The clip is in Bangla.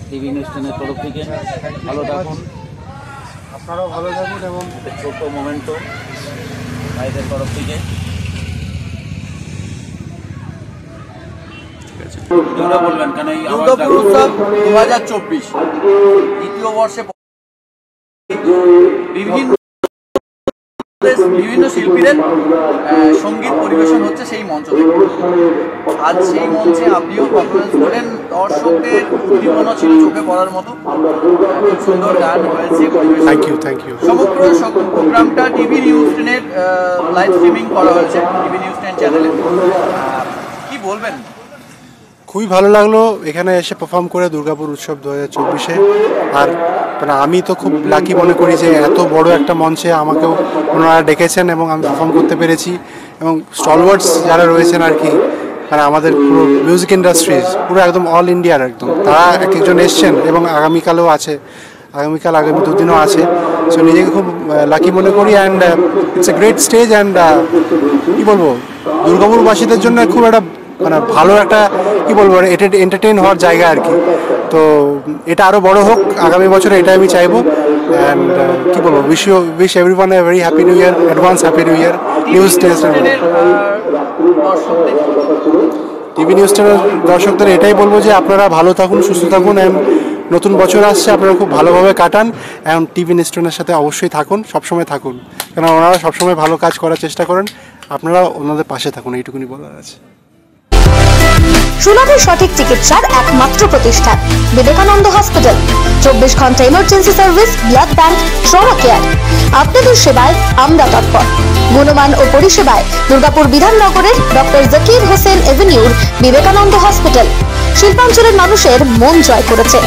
টিভি নিউজ চ্যানেলের তরফ থেকে ভালো থাকুন, আপনারাও ভালো থাকুন এবং ছোট্ট মোমেন্টো ভাইদের তরফ থেকে বলবেন কেন এই দুর্গাপুর উৎসব 2024 দ্বিতীয় বর্ষে বিভিন্ন শিল্পীদের সঙ্গীত পরিবেশন হচ্ছে সেই মঞ্চ থেকে। আজ সেই মঞ্চে আপনিও পারফরমেন্স করেন, দর্শকদের উদ্দীপনা ছিল চোখে পড়ার মতো, খুব সুন্দর গান হয়েছে। Thank you. সমগ্র প্রোগ্রামটা টিভি নিউজ 10-এর লাইভ স্ট্রিমিং করা হয়েছে টিভি নিউজ 10 চ্যানেলে। কি বলবেন? খুবই ভালো লাগলো এখানে এসে পারফর্ম করে দুর্গাপুর উৎসব 2024-এ। আর মানে আমি তো খুব লাকি মনে করি যে এত বড় একটা মঞ্চে আমাকেও ওনারা ডেকেছেন এবং আমি পারফর্ম করতে পেরেছি। এবং স্টলওয়ার্ডস যারা রয়েছেন আর কি, মানে আমাদের পুরো মিউজিক ইন্ডাস্ট্রিজ পুরো একদম অল ইন্ডিয়ার একদম, তারা এক একজন এসছেন এবং আগামীকালও আছে, আগামী 2 দিনও আছে। সো নিজেকে খুব লাকি মনে করি and it's a great stage. And কী বলবো, দুর্গাপুরবাসীদের জন্য খুব একটা মানে ভালো একটা কী বলবো এন্টারটেইন হওয়ার জায়গা আর কি। তো এটা আরও বড় হোক আগামী বছরে, এটাই আমি চাইবো। অ্যান্ড কী বলবো, wish everyone a very happy new year, advance happy new year. News TV news channel দর্শকদের এটাই বলবো যে আপনারা ভালো থাকুন, সুস্থ থাকুন। অ্যান্ড নতুন বছর আসছে, আপনারা খুব ভালোভাবে কাটান। এবং টিভি নিউজ চ্যানেলের সাথে অবশ্যই থাকুন, সবসময় থাকুন, কেন ওনারা সবসময় ভালো কাজ করার চেষ্টা করেন। আপনারা ওনাদের পাশে থাকুন, এইটুকুনি বলার আছে। সুলভের সঠিক চিকিৎসার একমাত্র প্রতিষ্ঠান বিবেকানন্দ হসপিটাল। 24 ঘন্টা emergency service, blood bank, trauma care. আপনাদের সেবায় আমরা তৎপর। গুণমান ও পরিষেবায় দুর্গাপুর বিধাননগরের ডক্টর জাকির হোসেন এভিনিউর বিবেকানন্দ হসপিটাল শিল্পাঞ্চলের মানুষের মন জয় করেছে।